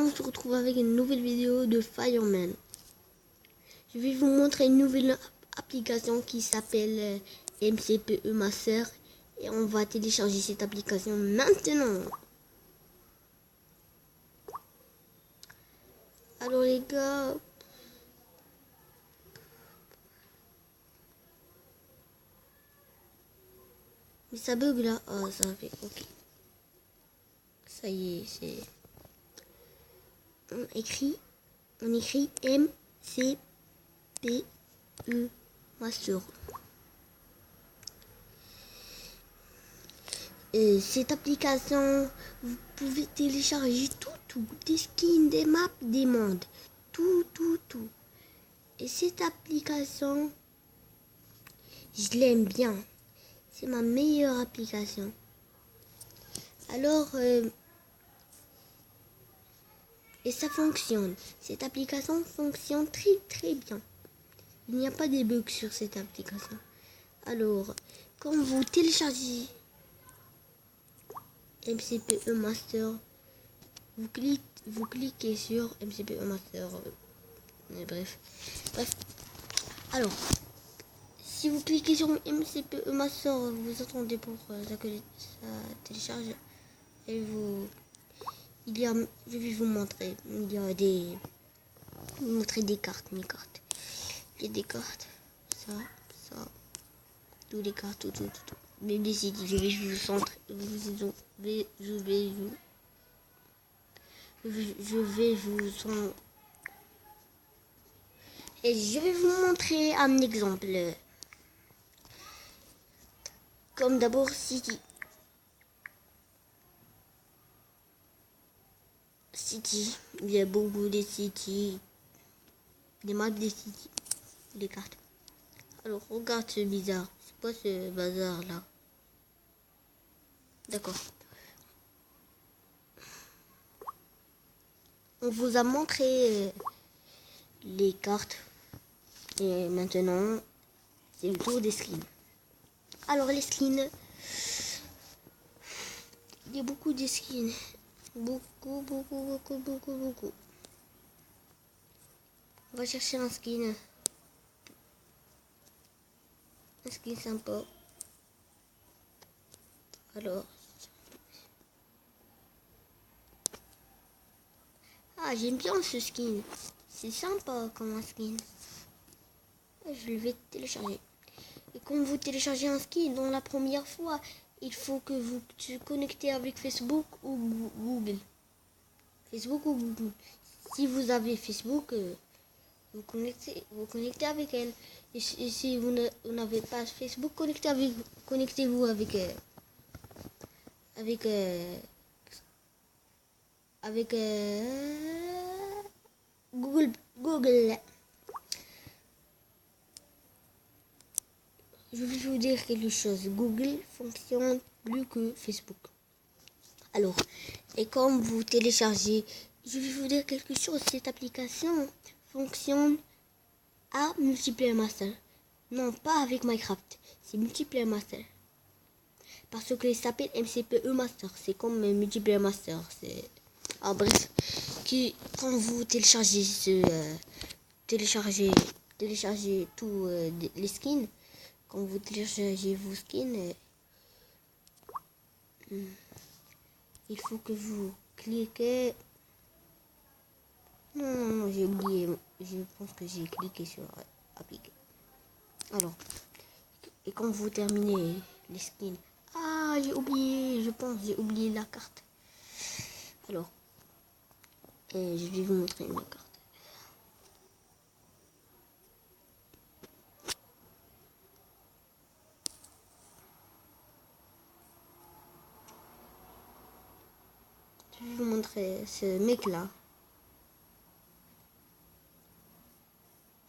on se retrouve avec une nouvelle vidéo de Fireman. Je vais vous montrer une nouvelle application qui s'appelle MCPE Master et on va télécharger cette application maintenant. Alors les gars, mais ça bug là. Ah, ça fait ok. Ça y est, c'est on écrit MCPE Master. Cette application, vous pouvez télécharger tout, des skins, des maps, des mondes, tout. Et cette application, je l'aime bien. C'est ma meilleure application. Alors, et ça fonctionne. Cette application fonctionne très bien. Il n'y a pas de bugs sur cette application. Alors, quand vous téléchargez MCPE Master, vous cliquez sur MCPE Master. Bref. Alors, si vous cliquez sur MCPE Master, vous attendez pour ça que ça télécharge. Et je vais vous montrer. Il y a des cartes, mes cartes. Il y a des cartes. Ça. Toutes les cartes, tout. Même les sites, je vais vous centrer. Et je vais vous montrer un exemple. Comme d'abord City. Il y a beaucoup de City. Des maps des City. Des cartes. Alors regarde ce bizarre. C'est quoi ce bazar là? D'accord. On vous a montré les cartes. Et maintenant, c'est le tour des skins. Alors les skins, il y a beaucoup de skins. Beaucoup. On va chercher un skin. Un skin sympa. Alors. Ah, j'aime bien ce skin. C'est sympa comme un skin. Je vais télécharger. Et quand vous téléchargez un skin, dans la première fois, il faut que vous te connectez avec Facebook ou Google. Si vous avez Facebook, vous connectez avec elle. Et si vous n'avez pas Facebook, connectez-vous avec Google. Je vais vous dire quelque chose. Google fonctionne plus que Facebook. Alors, et comme vous téléchargez, je vais vous dire quelque chose. Cette application fonctionne à Multiplayer Master. Non, pas avec Minecraft. C'est Multiplayer Master. Parce que ça s'appelle MCPE Master. C'est comme Multiplayer Master. C'est... Ah bref. Quand vous téléchargez téléchargez tous les skins. Quand vous téléchargez vos skins, il faut que vous cliquez. Non, j'ai oublié. Je pense que j'ai cliqué sur appliquer. Alors, et quand vous terminez les skins, ah, j'ai oublié. Je pense j'ai oublié la carte. Alors, je vais vous montrer ma carte. Je vais vous montrer ce mec là.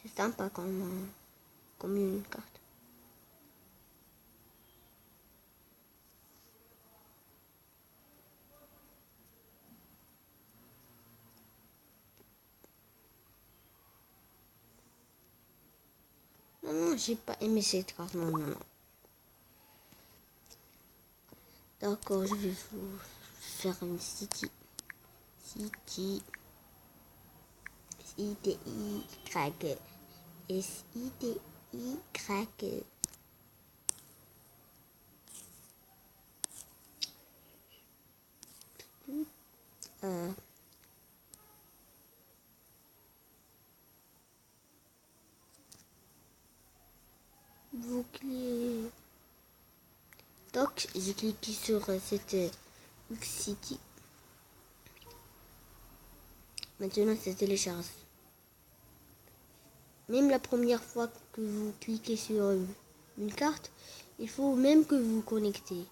C'est sympa comme une carte. Non, j'ai pas aimé cette carte. Non. D'accord, je vais vous faire une city. S-I-T-Y. S-I-T-Y. Vous cliquez. Donc, j'ai cliqué sur cette Uxity. Maintenant, ça télécharge. Même la première fois que vous cliquez sur une carte, il faut même que vous vous connectez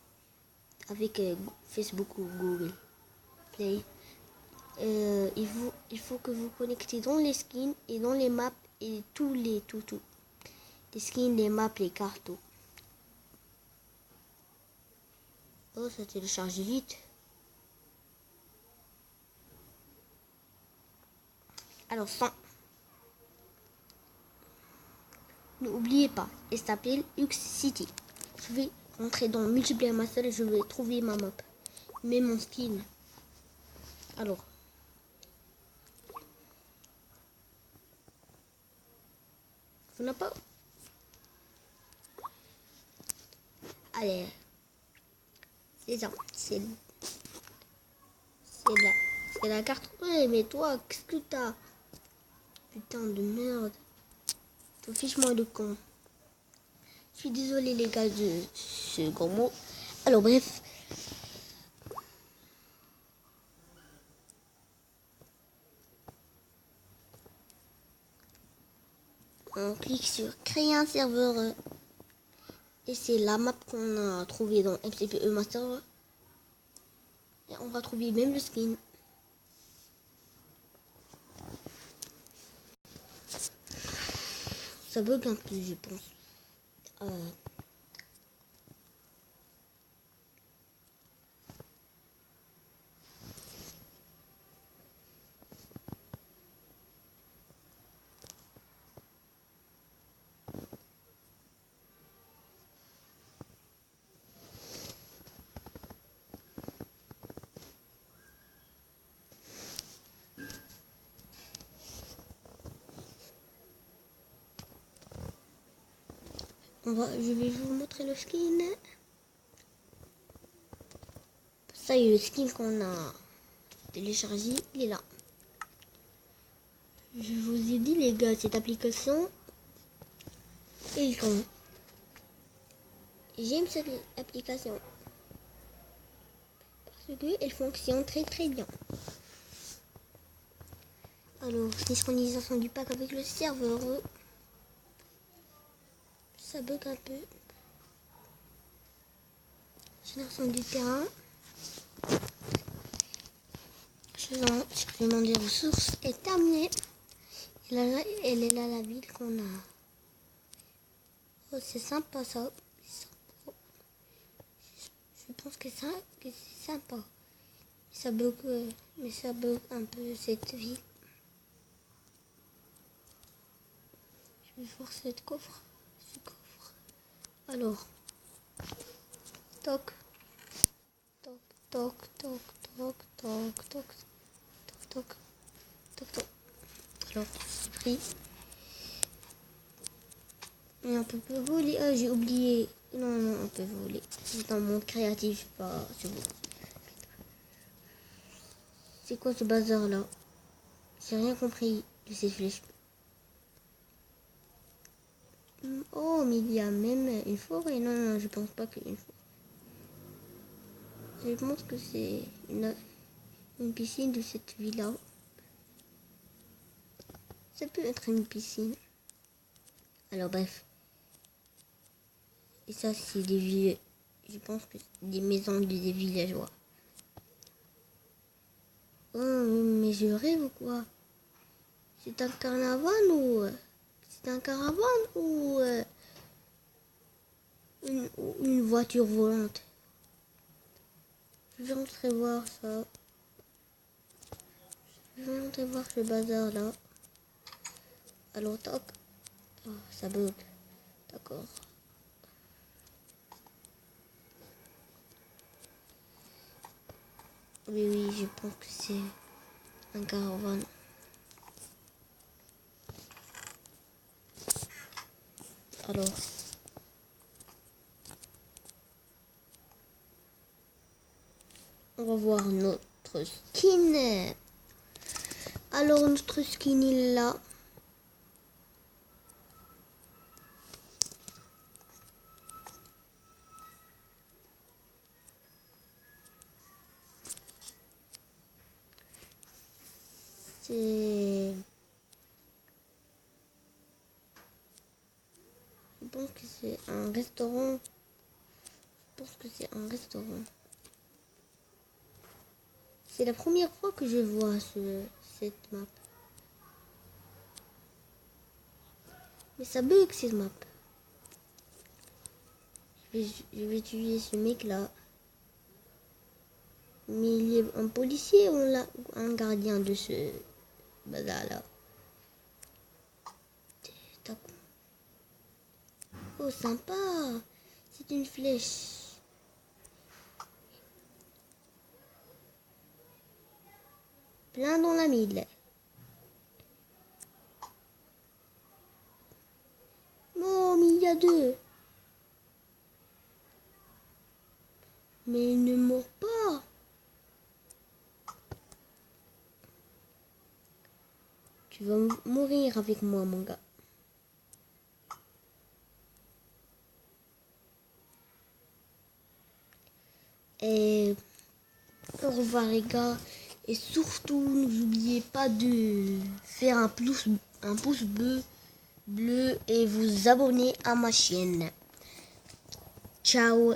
avec Facebook ou Google Play. Il faut que vous connectez dans les skins et dans les maps et tout. Les skins, les maps, les cartes, tout. Oh, ça télécharge vite. Alors, n'oubliez pas, elle s'appelle Uxity. Je vais rentrer dans multiplayer ma salle et je vais trouver ma map. Mais mon skin. Alors. Vous n'avez pas. Allez. C'est ça. C'est la carte. Ouais, mais toi, qu'est-ce que t'as? Putain de merde. Toi, fiche-moi le con. Je suis désolé les gars de ce gros mot. Alors bref. On clique sur créer un serveur. Et c'est la map qu'on a trouvée dans MCPE Master. Et on va trouver même le skin. Ça bug un peu, je pense. Je vais vous montrer le skin. Ça y est, le skin qu'on a téléchargé, il est là. Je vous ai dit les gars, cette application est grande. J'aime cette application parce qu'elle fonctionne très très bien. Alors, synchronisation du pack avec le serveur. Ça bug un peu. Génération du terrain. Supplément des ressources est terminé. Elle est là la ville qu'on a. Oh, c'est sympa ça. Je pense que c'est sympa. Mais ça bug un peu cette ville. Je vais voir ce coffre. Alors. Toc. Toc, toc, toc, toc, toc, toc, toc, toc, toc, toc. Alors, c'est pris. Mais on peut pas voler. Ah, j'ai oublié. Non, on peut voler. C'est dans mon créatif, pas sur vous. C'est quoi ce bazar là? J'ai rien compris de ces flèches. Oh, mais il y a même une forêt. Non, je pense pas qu'il y ait une forêt. Je pense que c'est une piscine de cette villa. Ça peut être une piscine. Alors bref. Et ça, c'est des villes. Je pense que c'est des maisons des villageois. Oh, mais je rêve ou quoi? C'est un carnaval ou... C'est un caravane ou une voiture volante? Je vais rentrer voir ça. Je vais rentrer voir ce bazar là. Alors, toc. Oh, ça bug. D'accord. Oui, je pense que c'est un caravane. Alors, on va voir notre skin. Alors, notre skin est là. Je pense que c'est un restaurant. C'est la première fois que je vois cette map. Mais ça bug cette map. Je vais tuer ce mec là. Mais il y a un policier ou un gardien de ce bazar là. Oh sympa. C'est une flèche. Plein dans la mille. Oh, mais il y a deux. Mais il ne mord pas. Tu vas mourir avec moi, mon gars. Et au revoir les gars. Et surtout, n'oubliez pas de faire un pouce bleu et vous abonner à ma chaîne. Ciao.